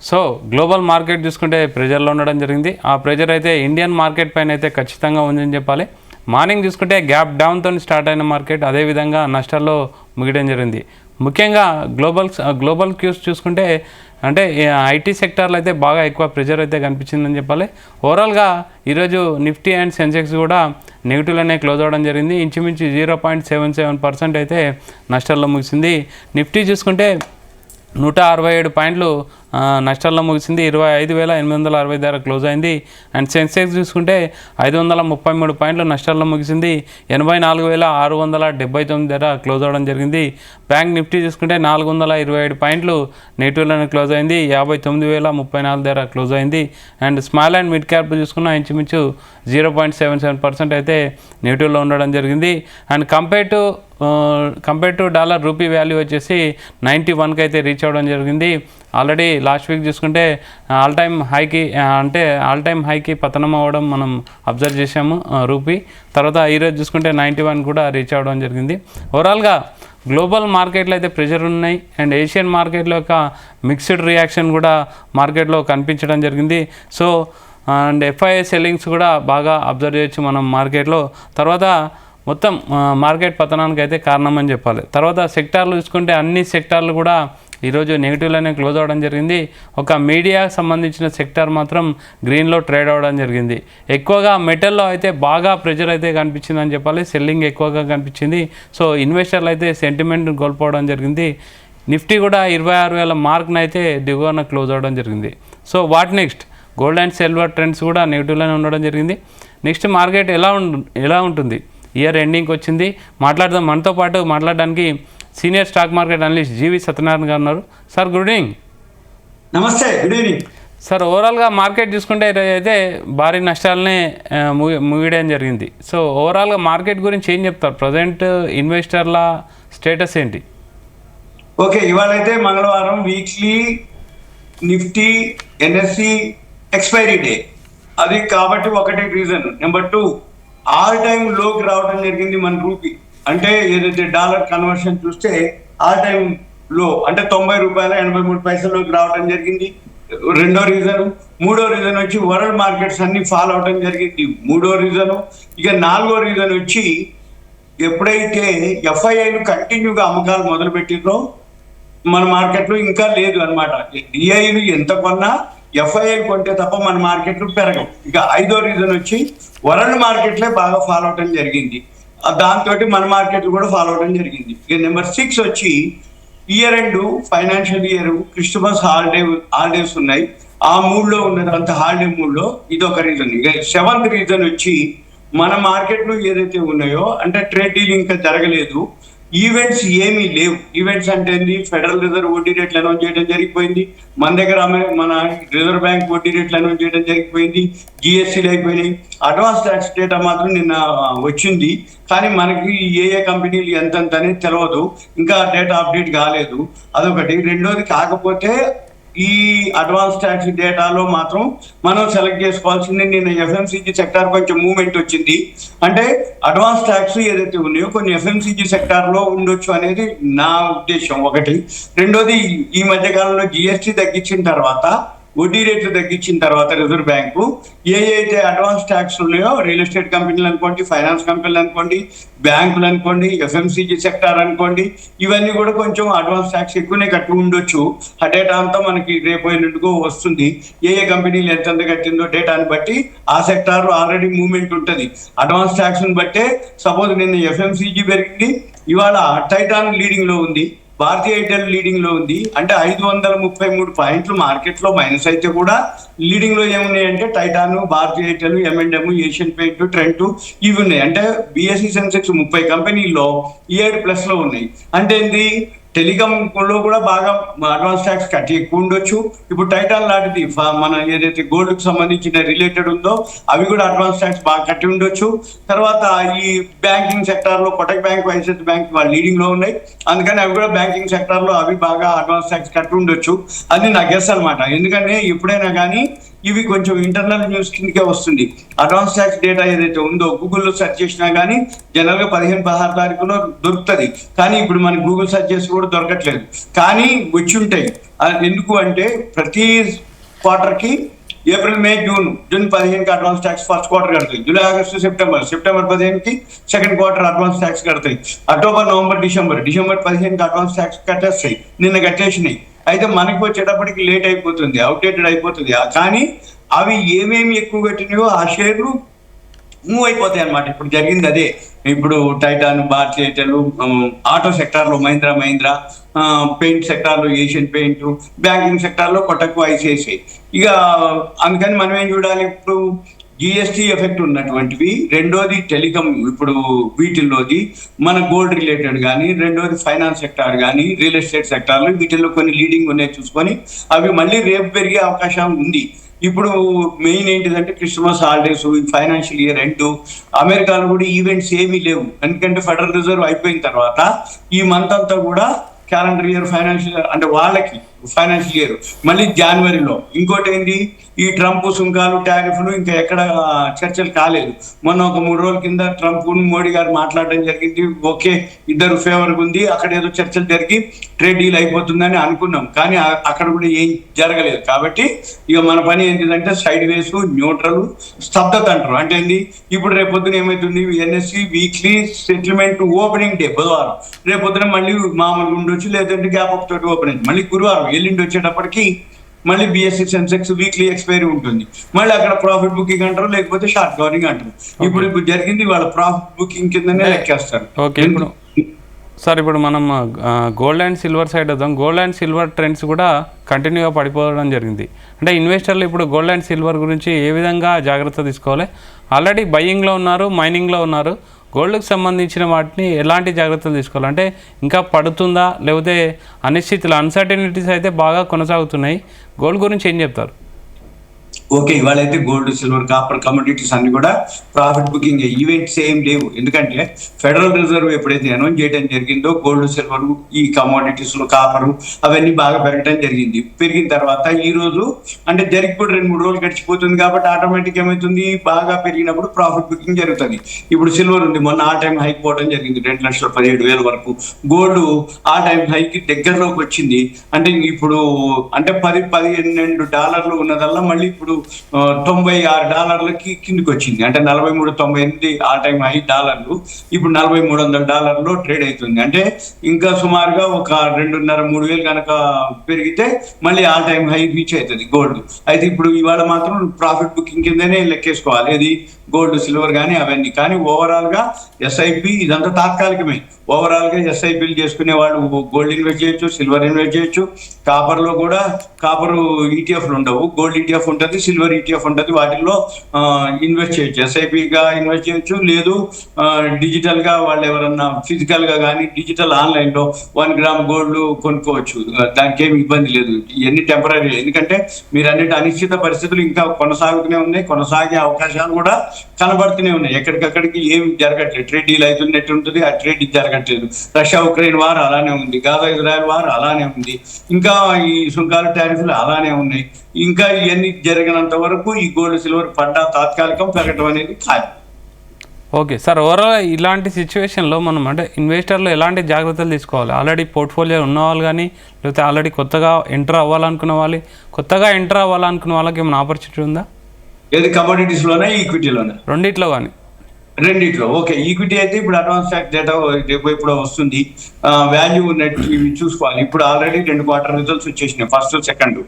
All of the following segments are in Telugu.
సో గ్లోబల్ మార్కెట్ చూసుకుంటే ప్రెజర్లో ఉండడం జరిగింది. ఆ ప్రెజర్ అయితే ఇండియన్ మార్కెట్ పైన అయితే ఖచ్చితంగా ఉందని చెప్పాలి. మార్నింగ్ చూసుకుంటే గ్యాప్ డౌన్తో స్టార్ట్ అయిన మార్కెట్ అదేవిధంగా నష్టాల్లో ముగియడం జరిగింది. ముఖ్యంగా గ్లోబల్ క్యూస్ చూసుకుంటే అంటే ఐటీ సెక్టార్లో అయితే బాగా ఎక్కువ ప్రెజర్ అయితే కనిపించిందని చెప్పాలి. ఓవరాల్గా ఈరోజు నిఫ్టీ అండ్ సెన్సెక్స్ కూడా నెగిటివ్లోనే క్లోజ్ అవ్వడం జరిగింది. ఇంచుమించు 0.77% అయితే నష్టాల్లో ముగిసింది. నిఫ్టీ చూసుకుంటే 167 పాయింట్లు నష్టాల్లో ముగిసింది. 25,860 ధర క్లోజ్ అయింది. అండ్ సెన్సెక్స్ చూసుకుంటే 533 పాయింట్లు నష్టాల్లో ముగిసింది. 84,679 ధర క్లోజ్ అవ్వడం జరిగింది. బ్యాంక్ నిఫ్టీ చూసుకుంటే 427 పాయింట్లు నెగిటివ్లోనే క్లోజ్ అయింది. 59,034 ధర క్లోజ్ అయింది. And small and mid cap చూసుకున్న ఇంచుమించు 0.77% అయితే నెగిటివ్లో ఉండడం జరిగింది. And compare to dollar rupee value వచ్చేసి 91కి అయితే రీచ్ అవ్వడం జరిగింది. ఆల్రెడీ లాస్ట్ వీక్ చూసుకుంటే ఆల్ టైమ్ హైకి పతనం అవ్వడం మనం అబ్జర్వ్ చేసాము రూపీ. తర్వాత ఈరోజు చూసుకుంటే 91 కూడా రీచ్ అవ్వడం జరిగింది. ఓవరాల్గా గ్లోబల్ మార్కెట్లో అయితే ప్రెషర్ ఉన్నాయి. అండ్ ఏషియన్ మార్కెట్లో యొక్క మిక్స్డ్ రియాక్షన్ కూడా మార్కెట్లో కనిపించడం జరిగింది. సో అండ్ ఎఫ్ఐఐ సెల్లింగ్స్ కూడా బాగా అబ్జర్వ్ చేయొచ్చు మనం మార్కెట్లో. తర్వాత మొత్తం మార్కెట్ పతనానికి అయితే కారణం అని చెప్పాలి. తర్వాత సెక్టార్లు చూసుకుంటే అన్ని సెక్టార్లు కూడా ఈరోజు నెగిటివ్లోనే క్లోజ్ అవ్వడం జరిగింది. ఒక మీడియాకి సంబంధించిన సెక్టార్ మాత్రం గ్రీన్లో ట్రేడ్ అవ్వడం జరిగింది. ఎక్కువగా మెటల్లో అయితే బాగా ప్రెషర్ అయితే కనిపించిందని చెప్పాలి. సెల్లింగ్ ఎక్కువగా కనిపించింది. సో ఇన్వెస్టర్లు అయితే సెంటిమెంట్ కోల్పోవడం జరిగింది. నిఫ్టీ కూడా 26,000 మార్క్ని అయితే దిగువన క్లోజ్ అవ్వడం జరిగింది. So what next? Gold and silver trends కూడా నెగిటివ్లోనే ఉండడం జరిగింది. నెక్స్ట్ మార్కెట్ ఎలా ఉంటుంది? ఇయర్ ఎండింగ్కి వచ్చింది. మనతో పాటు మాట్లాడడానికి సీనియర్ స్టాక్ మార్కెట్ అనలిస్ట్ జీవి సత్యనారాయణ గారు ఉన్నారు. Sir good evening. నమస్తే, గుడ్ ఈవినింగ్ సార్. ఓవరాల్గా మార్కెట్ చూసుకుంటే అయితే భారీ నష్టాలనే ముగియడం జరిగింది. సో ఓవరాల్గా మార్కెట్ గురించి ఏం చెప్తారు? ప్రజెంట్ ఇన్వెస్టర్ల స్టేటస్ ఏంటి? ఓకే, ఇవాళైతే మంగళవారం weekly Nifty NSC expiry day. అది కాబట్టి ఒకటి రీజన్. నెంబర్ 2, ఆల్ టైమ్ లోకి రావడం జరిగింది మన రూపీ. అంటే ఏదైతే డాలర్ కన్వర్షన్ చూస్తే ఆల్ టైమ్ లో అంటే ₹90.83 రావడం జరిగింది. రెండో రీజన్. మూడో రీజన్ వచ్చి వరల్డ్ మార్కెట్స్ అన్ని ఫాల్ అవడం జరిగింది. మూడో రీజన్. ఇక నాలుగో రీజన్ వచ్చి ఎప్పుడైతే ఎఫ్ఐఐలు కంటిన్యూగా అమ్మకాలు మొదలు పెట్టిందో మన మార్కెట్లో ఇంకా లేదు అనమాట. డిఐలు ఎంత కొన్నా ఎఫ్ఐఐలు కొంటే తప్ప మన మార్కెట్లు పెరగవు. ఇక ఐదో రీజన్ వచ్చి వరల్డ్ మార్కెట్లే బాగా ఫాలో అవడం జరిగింది. దాంతో మన మార్కెట్లు కూడా ఫాలో అవడం జరిగింది. ఇక నెంబర్ 6 వచ్చి year end financial year Christmas holidays ఉన్నాయి. ఆ మూడ్లో ఉన్నది, అంత హాలిడే మూడ్లో ఇదొక రీజన్. ఇక 7th రీజన్ వచ్చి మన మార్కెట్లు ఏదైతే ఉన్నాయో అంటే ట్రేడ్ డీల్ ఇంకా జరగలేదు, ఈవెంట్స్ ఏమీ లేవు. ఈవెంట్స్ అంటే ఫెడరల్ రిజర్వ్ వడ్డీ రేట్లు అనౌన్స్ చేయడం జరిగిపోయింది. మన దగ్గర మన రిజర్వ్ బ్యాంక్ వడ్డీ రేట్లు అనౌన్స్ చేయడం జరిగిపోయింది. జిఎస్టీలు అయిపోయినాయి. అడ్వాన్స్ ట్యాక్స్ డేటా మాత్రం నిన్న వచ్చింది. కానీ మనకి ఏ కంపెనీలు ఎంతంత అనేది తెలియదు, ఇంకా డేటా అప్డేట్ కాలేదు. అదొకటి. రెండోది, కాకపోతే ఈ అడ్వాన్స్ ట్యాక్స్ డేటాలో మాత్రం మనం సెలెక్ట్ చేసుకోవాల్సింది నిన్న ఎఫ్ఎంసీజీ సెక్టార్ కొంచెం మూవ్మెంట్ వచ్చింది. అంటే అడ్వాన్స్ ట్యాక్స్ ఏదైతే ఉన్నాయో కొన్ని ఎఫ్ఎంసీజీ సెక్టార్లో ఉండొచ్చు అనేది నా ఉద్దేశం ఒకటి. రెండోది, ఈ మధ్య కాలంలో జిఎస్టీ తగ్గించిన తర్వాత, వడ్డీ రేట్లు తగ్గించిన తర్వాత రిజర్వ్ బ్యాంకు అయితే అడ్వాన్స్ ట్యాక్స్ ఉన్నాయో రియల్ ఎస్టేట్ కంపెనీలు అనుకోండి, ఫైనాన్స్ కంపెనీలు అనుకోండి, బ్యాంకులు అనుకోండి, ఎఫ్ఎంసీజీ సెక్టార్ అనుకోండి, ఇవన్నీ కూడా కొంచెం అడ్వాన్స్ ట్యాక్స్ ఎక్కువనే కట్టి ఉండొచ్చు. ఆ డేటా అంతా మనకి రేపు ఎన్నింటికో వస్తుంది. కంపెనీలు ఎంత కట్టిందో డేటాని బట్టి ఆ సెక్టార్ ఆల్రెడీ మూవ్మెంట్ ఉంటుంది. అడ్వాన్స్ ట్యాక్స్ని బట్టే సపోజ్ నిన్న ఎఫ్ఎంసీజీ పెరిగింది, ఇవాళ టైటాన్ లీడింగ్ లో ఉంది, భారతీయ ఎయిర్టెల్ లీడింగ్ లో ఉంది. అంటే 533 పాయింట్లు మార్కెట్ లో మైనస్ అయితే కూడా లీడింగ్ లో ఏమున్నాయంటే Titan, Bharatiya Airtel, M&M, Asian paint, Trent ఇవి ఉన్నాయి. అంటే బిఎస్ఈ సెన్సెక్స్ 30 కంపెనీల్లో 7+ లో ఉన్నాయి. అంటే ఏంటి, టెలికాం లో కూడా బాగా అడ్వాన్స్ ట్యాక్స్ కట్టి ఎక్కువ ఉండొచ్చు. ఇప్పుడు టైటాన్ లాంటిది మన ఏదైతే గోల్డ్ కు సంబంధించిన రిలేటెడ్ ఉందో అవి కూడా అడ్వాన్స్ ట్యాక్స్ బాగా కట్టి ఉండొచ్చు. తర్వాత ఈ బ్యాంకింగ్ సెక్టార్ లో కోటక్ బ్యాంక్, ఐసిఐసిఐ బ్యాంక్ వాళ్ళు లీడింగ్ లో ఉన్నాయి. అందుకని అవి కూడా బ్యాంకింగ్ సెక్టార్ లో అవి బాగా అడ్వాన్స్ ట్యాక్స్ కట్టి ఉండొచ్చు. అది నా గెస్ అనమాట. ఎందుకంటే ఎప్పుడైనా కానీ ఇవి కొంచెం ఇంటర్నల్ న్యూస్ కిందకే వస్తుంది. అడ్వాన్స్ ట్యాక్స్ డేటా ఏదైతే ఉందో గూగుల్లో సెర్చ్ చేసినా కానీ జనరల్గా 15-16 తారీఖులో దొరుకుతుంది. కానీ ఇప్పుడు మనకి గూగుల్ సెర్చ్ చేసి కూడా దొరకట్లేదు. కానీ వచ్చి ఉంటాయి. ఎందుకు అంటే ప్రతి క్వార్టర్కి ఏప్రిల్, మే, జూన్ 15కి అడ్వాన్స్ ట్యాక్స్ ఫస్ట్ క్వార్టర్ కడతాయి. జూలై, ఆగస్టు, సెప్టెంబర్ 15కి సెకండ్ క్వార్టర్ అడ్వాన్స్ ట్యాక్స్ కడతాయి. అక్టోబర్, నవంబర్, డిసెంబర్ 15కి అడ్వాన్స్ ట్యాక్స్ కట్టేస్తాయి. నిన్న కట్టేసినాయి. అయితే మనకి వచ్చేటప్పటికి లేట్ అయిపోతుంది, అవుట్డేటెడ్ అయిపోతుంది. కానీ అవి ఏమేమి ఎక్కువ కట్టినాయో ఆ షేర్లు మూవ్ అయిపోతాయి అన్నమాట. ఇప్పుడు జరిగింది అదే. ఇప్పుడు టైటాన్, భారత్ ఎయిర్టెల్, ఆటో సెక్టార్లో మహీంద్రా, పెయింట్ సెక్టార్లో ఏషియన్ పెయింట్, బ్యాంకింగ్ సెక్టార్లో కొట్టకు, ఐసిఐసిఐ. ఇక అందుకని మనం ఏం చూడాలి, ఇప్పుడు జిఎస్టీ ఎఫెక్ట్ ఉన్నటువంటివి. రెండోది టెలికాం, ఇప్పుడు వీటిల్లోది మన గోల్డ్ రిలేటెడ్ కానీ, రెండోది ఫైనాన్స్ సెక్టార్ కానీ, రియల్ ఎస్టేట్ సెక్టార్లు, వీటిల్లో కొన్ని లీడింగ్ ఉన్నాయి చూసుకొని అవి మళ్ళీ రేపు పెరిగే అవకాశం ఉంది. ఇప్పుడు మెయిన్ ఏంటిదంటే Christmas holidays, financial year end, అమెరికాలో కూడా ఈవెంట్స్ ఏమీ లేవు. ఎందుకంటే ఫెడరల్ రిజర్వ్ అయిపోయిన తర్వాత ఈ మంత్ అంతా కూడా క్యాలెండర్ ఇయర్ ఫైనాన్షియల్ అంటే వాళ్ళకి ఫైనాన్షియల్ ఇయర్ మళ్ళీ జనవరిలో. ఇంకోటి ఏంటి, ఈ ట్రంప్ సుంకాలు, టారిఫ్లు ఇంకా ఎక్కడ చర్చలు కాలేదు. మొన్న ఒక 3 రోజుల కింద ట్రంప్, మోడీ గారు మాట్లాడడం జరిగింది. ఓకే, ఇద్దరు ఫేవర్గా ఉంది. అక్కడ ఏదో చర్చలు జరిగి ట్రేడ్ డీల్ అయిపోతుందని అనుకున్నాం. కానీ అక్కడ కూడా ఏం జరగలేదు. కాబట్టి ఇక మన పని ఏంటిదంటే సైడ్ వేస్, న్యూట్రల్, స్తబ్దత అంటారు. అంటే ఏంటి, ఇప్పుడు రేపొద్దున ఏమవుతుంది, NSC weekly settlement opening day బుధవారం, రేపొద్దున మళ్ళీ మామూలుగా ఉండొచ్చు, లేదంటే గ్యాప్ అప్ తోటి ఓపెన్ అయింది. మళ్ళీ గురువారం ఎల్లుండి వచ్చేటప్పటికి మళ్ళీ బిఎస్సి సెన్సెక్స్ వీక్లీ ఎక్స్పైరీ ఉంటుంది. మళ్ళీ అక్కడ ప్రాఫిట్ బుకింగ్ అంటారు, లేకపోతే షార్ట్ కవరింగ్ అంటారు. ఇప్పుడు జరిగింది వాళ్ళ ప్రాఫిట్ బుకింగ్ కిందనే లెక్కేస్తారు. సార్ ఇప్పుడు మనం గోల్డ్ అండ్ సిల్వర్ సైడ్ వద్దాం. గోల్డ్ అండ్ సిల్వర్ ట్రెండ్స్ కూడా కంటిన్యూగా పడిపోవడం జరిగింది. అంటే ఇన్వెస్టర్లు ఇప్పుడు గోల్డ్ అండ్ సిల్వర్ గురించి ఏ విధంగా జాగ్రత్త తీసుకోవాలి? ఆల్రెడీ బయ్యింగ్లో ఉన్నారు, మైనింగ్లో ఉన్నారు. గోల్డ్కి సంబంధించిన వాటిని ఎలాంటి జాగ్రత్తలు తీసుకోవాలి? అంటే ఇంకా పడుతుందా, లేకపోతే అనిశ్చితులు, అన్సర్టనిటీస్ అయితే బాగా కొనసాగుతున్నాయి. గోల్డ్ గురించి ఏం చెప్తారు? ఓకే, ఇవాళ అయితే గోల్డ్, సిల్వర్, కాపర్, కమోడిటీస్ అన్ని కూడా ప్రాఫిట్ బుకింగ్. ఈవెంట్స్ ఏం లేవు. ఎందుకంటే ఫెడరల్ రిజర్వ్ ఎప్పుడైతే అనౌన్స్ చేయడం జరిగిందో గోల్డ్, సిల్వర్, ఈ కమోడిటీస్ లో కాపరు అవన్నీ బాగా పెరగడం జరిగింది. పెరిగిన తర్వాత ఈ రోజు అంటే జరిగిపోయి 2-3 రోజులు గడిచిపోతుంది. కాబట్టి ఆటోమేటిక్ ఏమవుతుంది, బాగా పెరిగినప్పుడు ప్రాఫిట్ బుకింగ్ జరుగుతుంది. ఇప్పుడు సిల్వర్ ఉంది, మొన్న ఆ టైం హైక్ పోవడం జరిగింది, 2,17,000 వరకు. గోల్డ్ ఆ టైం హైక్ దగ్గరలోకి వచ్చింది. అంటే ఇప్పుడు అంటే $12 ఉన్నదల్లా మళ్ళీ ఇప్పుడు $96 కిందికి వచ్చింది. అంటే 43.98 ఆ టైం $5. ఇప్పుడు $4,300 ట్రేడ్ అవుతుంది. అంటే ఇంకా సుమారుగా ఒక 2,500-3 వేలు కనుక పెరిగితే మళ్ళీ ఆ టైం హై రీచ్ అవుతుంది గోల్డ్. అయితే ఇప్పుడు ఇవాళ మాత్రం ప్రాఫిట్ బుకింగ్ కిందనే లెక్కేసుకోవాలి, ఇది గోల్డ్, సిల్వర్ కానీ అవన్నీ. కానీ ఓవరాల్ గా ఎస్ఐపి ఇదంతా తాత్కాలికమే. ఓవరాల్ గా ఎస్ఐపీలు చేసుకునే వాళ్ళు గోల్డ్ ఇన్వెస్ట్ చేయొచ్చు, సిల్వర్ ఇన్వెస్ట్ చేయొచ్చు. కాపర్ లో కూడా కాపర్ ఈటీఎఫ్లు ఉండవు, గోల్డ్ ఈటీఎఫ్ ఉంటుంది, సిల్వర్ ఈటీఎఫ్ ఉంటుంది. వాటిల్లో ఇన్వెస్ట్ చేయొచ్చు, ఎస్ఐపిగా ఇన్వెస్ట్ చేయొచ్చు. లేదు డిజిటల్ గా వాళ్ళు ఎవరన్నా ఫిజికల్ గా కానీ డిజిటల్ ఆన్లైన్ లో 1 గ్రామ్ గోల్డ్ కొనుక్కోవచ్చు. దానికి ఏమి ఇబ్బంది లేదు. ఇవన్నీ టెంపరీ. ఎందుకంటే మీరు అన్నిటి అనిశ్చిత పరిస్థితులు ఇంకా కొనసాగుతూనే ఉన్నాయి, కొనసాగే అవకాశాలు కూడా కనబడుతూనే ఉన్నాయి. ఎక్కడికక్కడికి ఏమి జరగట్లేదు. ట్రేడ్ డీల్ అవుతున్నట్టు ఉంటుంది, ఆ ట్రేడ్ జరగట్లేదు. రష్యా ఉక్రెయిన్ వార్ అలానే ఉంది, గాజా ఇజ్రాయెల్ వార్ అలానే ఉంది, ఇంకా ఈ సుంకాలు, టారిఫ్లు అలానే ఉన్నాయి. ఇంకా ఇవన్నీ జరిగినంత వరకు ఈ గోల్డ్, సిల్వర్ పడ్డా తాత్కాలికం, పెరగటం అనేది ఖాయం. ఓకే సార్, ఓవరాల్ ఇలాంటి సిచ్యువేషన్లో మనం అంటే ఇన్వెస్టర్లు ఎలాంటి జాగ్రత్తలు తీసుకోవాలి? ఆల్రెడీ పోర్ట్ఫోలియో ఉన్నవాళ్ళు కానీ, లేకపోతే ఆల్రెడీ కొత్తగా ఎంటర్ అవ్వాలనుకున్న వాళ్ళకి ఏమైనా ఆపర్చునిటీ ఉందా? ఏది కమోడిటీస్ లోనా, ఈక్విటీలోనా? రెండిట్లో కానీ. రెండిట్లో. ఓకే, ఈక్విటీ అయితే ఇప్పుడు అడ్వాన్స్ ట్యాక్స్ డేటా ఇప్పుడు వస్తుంది. వాల్యూ నెట్ ఇవి చూసుకోవాలి. ఇప్పుడు ఆల్రెడీ 2 క్వార్టర్ రిజల్ట్స్ వచ్చేసినాయి, ఫస్ట్, సెకండ్.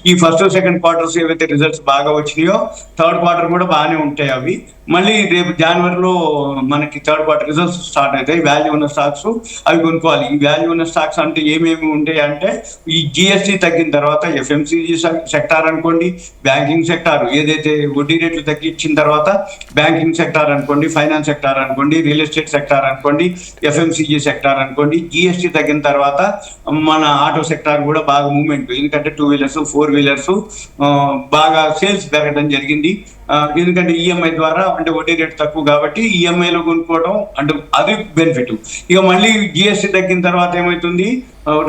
ఈ ఫస్ట్, సెకండ్ క్వార్టర్స్ ఏవైతే రిజల్ట్స్ బాగా వచ్చినాయో థర్డ్ క్వార్టర్ కూడా బాగానే ఉంటాయి. అవి మళ్ళీ రేపు జనవరిలో మనకి థర్డ్ క్వార్టర్ రిజల్ట్స్ స్టార్ట్ అవుతాయి. వాల్యూ ఉన్న స్టాక్స్ అవి కొనుక్కోవాలి. ఈ వాల్యూ ఉన్న స్టాక్స్ అంటే ఏమేమి ఉంటాయి అంటే, ఈ జిఎస్టీ తగ్గిన తర్వాత ఎఫ్ఎంసీజీ సెక్టార్ అనుకోండి, బ్యాంకింగ్ సెక్టార్ ఏదైతే వడ్డీ రేట్లు తగ్గించిన తర్వాత బ్యాంకింగ్ సెక్టార్ అనుకోండి, ఫైనాన్స్ సెక్టార్ అనుకోండి, రియల్ ఎస్టేట్ సెక్టార్ అనుకోండి, ఎఫ్ఎంసీజీ సెక్టార్ అనుకోండి. జిఎస్టీ తగ్గిన తర్వాత మన ఆటో సెక్టార్ కూడా బాగా మూవ్మెంట్, ఎందుకంటే 2 వీలర్స్ 4 వీలర్స్ బాగా సేల్స్ పెరగడం జరిగింది. ఎందుకంటే ఈఎంఐ ద్వారా అంటే వడ్డీ రేటు తక్కువ కాబట్టి ఈఎంఐలో కొనుక్కోవడం అంటే అది బెనిఫిట్. ఇక మళ్ళీ జిఎస్టీ తగ్గిన తర్వాత ఏమవుతుంది,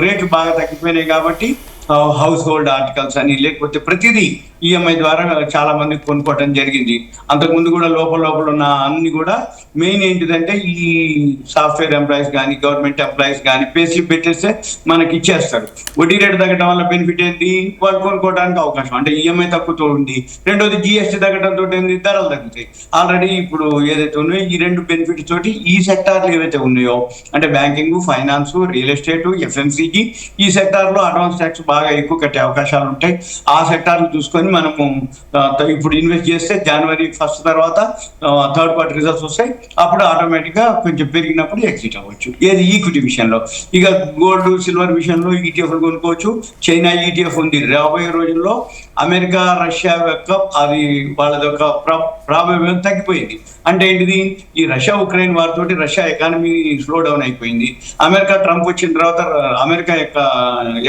రేట్లు బాగా తగ్గిపోయినాయి కాబట్టి హౌస్ హోల్డ్ ఆర్టికల్స్ అని, లేకపోతే ప్రతిదీ ఈఎంఐ ద్వారా చాలా మంది కొనుక్కోవటం జరిగింది. అంతకుముందు కూడా లోపల ఉన్న అన్ని కూడా మెయిన్ ఏంటిదంటే ఈ సాఫ్ట్వేర్ ఎంప్లాయీస్ కానీ గవర్నమెంట్ ఎంప్లాయీస్ కానీ పే స్లిప్ పెట్టేస్తే మనకి ఇచ్చేస్తారు. వడ్డీ రేటు తగ్గడం వల్ల బెనిఫిట్ ఏంటి, వాళ్ళు కొనుక్కోవడానికి అవకాశం, అంటే ఈఎంఐ తక్కువతో ఉంది. రెండోది జిఎస్టీ తగ్గడంతో ఏంది, ధరలు తగ్గుతాయి. ఆల్రెడీ ఇప్పుడు ఏదైతే ఉన్నాయో ఈ రెండు బెనిఫిట్స్ తోటి ఈ సెక్టార్లు ఏవైతే ఉన్నాయో అంటే banking, finance, real estate, FMCG, ఈ సెక్టార్లో అడ్వాన్స్ ట్యాక్స్ బాగా ఎక్కువ కట్టే అవకాశాలు ఉంటాయి. ఆ సెక్టార్లు చూసుకొని మనము ఇప్పుడు ఇన్వెస్ట్ చేస్తే జనవరి 1 తర్వాత థర్డ్ క్వార్టర్ రిజల్ట్స్ వస్తాయి. అప్పుడు ఆటోమేటిక్ గా కొంచెం పెరిగినప్పుడు ఎగ్జిట్ అవ్వచ్చు. ఏది ఈక్విటీ విషయంలో. ఇక గోల్డ్, సిల్వర్ విషయంలో ఈటీఎఫ్ కొనుక్కోవచ్చు. చైనా ఈటీఎఫ్ ఉంది. రాబోయే రోజుల్లో అమెరికా, రష్యా యొక్క అది వాళ్ళది ఒక ప్రాబల్యం తగ్గిపోయింది. అంటే ఏంటిది, ఈ రష్యా ఉక్రెయిన్ వార్ తోటి రష్యా ఎకానమీ స్లో డౌన్ అయిపోయింది. అమెరికా ట్రంప్ వచ్చిన తర్వాత అమెరికా యొక్క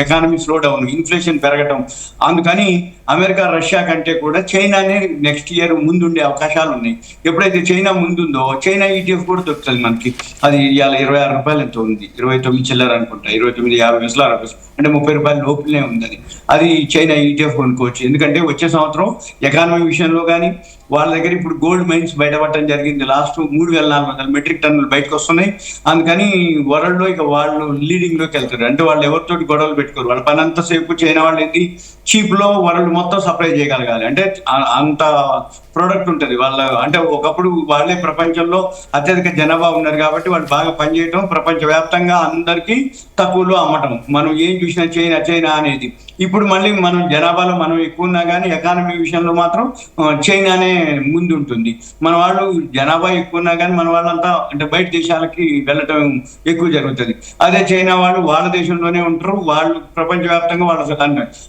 ఎకానమీ స్లో డౌన్, ఇన్ఫ్లేషన్ పెరగటం. అందుకని అమెరికా, రష్యా కంటే కూడా చైనానే నెక్స్ట్ ఇయర్ ముందుండే అవకాశాలు ఉన్నాయి. ఎప్పుడైతే చైనా ముందుందో చైనా ఈటీఎఫ్ కూడా దొరుకుతుంది మనకి. అది ఇవాళ 26 రూపాయలు ఎంతో ఉంది, 29 చిల్లర అనుకుంటా, 29.50 అంటే 30 రూపాయల లోపలనే ఉంది. అది చైనా ఈటీఎఫ్ కొనుక్కోవచ్చు. ఎందుకంటే వచ్చే సంవత్సరం ఎకానమీ విషయంలో కానీ వాళ్ళ దగ్గర ఇప్పుడు గోల్డ్ మైన్స్ బయటపడటం జరిగింది. లాస్ట్ 3,400 మెట్రిక్ టన్నులు బయటకు వస్తున్నాయి. అందుకని వరల్డ్ లో ఇక వాళ్ళు లీడింగ్ లోకి వెళ్తారు. అంటే వాళ్ళు ఎవరితోటి గొడవలు పెట్టుకోరు. వాళ్ళ పని అంతసేపు చైనా వాళ్ళు ఏంటి, చీప్ లో వరల్డ్ మొత్తం సప్లై చేయగలగాలి. అంటే అంత ప్రోడక్ట్ ఉంటుంది వాళ్ళ. అంటే ఒకప్పుడు వాళ్ళే ప్రపంచంలో అత్యధిక జనాభా ఉన్నారు కాబట్టి వాళ్ళు బాగా పనిచేయటం, ప్రపంచ వ్యాప్తంగా అందరికీ తక్కువలో అమ్మటం. మనం ఏం చూసినా చైనా చైనా అనేది. ఇప్పుడు మళ్ళీ మనం జనాభాలో మనం ఎక్కువ ఉన్నా కానీ ఎకానమీ విషయంలో మాత్రం చైనానే ముందు ఉంటుంది. మన వాళ్ళు జనాభా ఎక్కువ ఉన్నా కానీ మన వాళ్ళంతా అంటే బయట దేశాలకి వెళ్ళటం ఎక్కువ జరుగుతుంది. అదే చైనా వాళ్ళు వాళ్ళ దేశంలోనే ఉంటారు. వాళ్ళు ప్రపంచవ్యాప్తంగా వాళ్ళ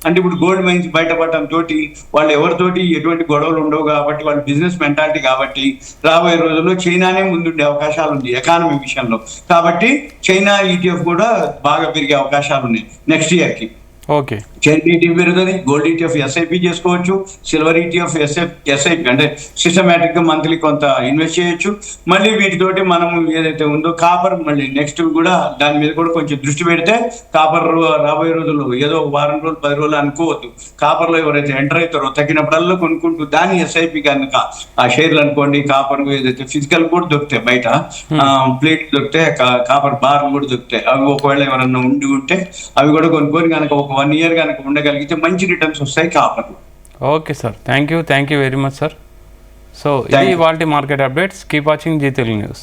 అంటే ఇప్పుడు గోల్డ్ మైన్స్ బయటపడటం తోటి వాళ్ళు ఎవరితోటి ఎటువంటి గొడవలు ఉండవు కాబట్టి వాళ్ళు బిజినెస్ మెంటాలిటీ కాబట్టి రాబోయే రోజుల్లో చైనానే ముందుండే అవకాశాలు ఉంది ఎకానమీ విషయంలో. కాబట్టి చైనా ఈటీఎఫ్ కూడా బాగా పెరిగే అవకాశాలు ఉన్నాయి నెక్స్ట్ ఇయర్ కి. ఓకే, చైన్ ఈటీఎఫ్ పెరుగుతుంది. గోల్డ్ ఈటీఎఫ్ ఎస్ఐపి చేసుకోవచ్చు. సిల్వర్ ఈటీఎఫ్ ఎస్ఐపి అంటే సిస్టమేటిక్ గా మంత్లీ కొంత ఇన్వెస్ట్ చేయొచ్చు. మళ్ళీ వీటితోటి మనం ఏదైతే ఉందో కాపర్ మళ్ళీ నెక్స్ట్ కూడా దాని మీద కూడా కొంచెం దృష్టి పెడితే కాపర్ రాబోయే రోజుల్లో ఏదో వారం రోజులు 10 రోజులు అనుకోవద్దు. కాపర్ లో ఎవరైతే ఎంటర్ అవుతారో తగినప్పుడల్లా కొనుక్కుంటూ దాన్ని ఎస్ఐపి కనుక ఆ షేర్లు అనుకోండి, కాపర్ ఏదైతే ఫిజికల్ కూడా దొరుకుతాయి బయట, ప్లేట్ దొరుకుతాయి, కాపర్ బార్లు కూడా దొరుకుతాయి. అవి ఒకవేళ ఎవరన్నా ఉంటే అవి కూడా కొనుక్కొని కనుక ఒక 1 ఇయర్ కనుక ఉండగలిగితే మంచి రిటర్న్స్ వస్తాయి copper. Okay sir, thank you very much sir. So ఇది వాటి market updates. Keep watching Zee Telugu news.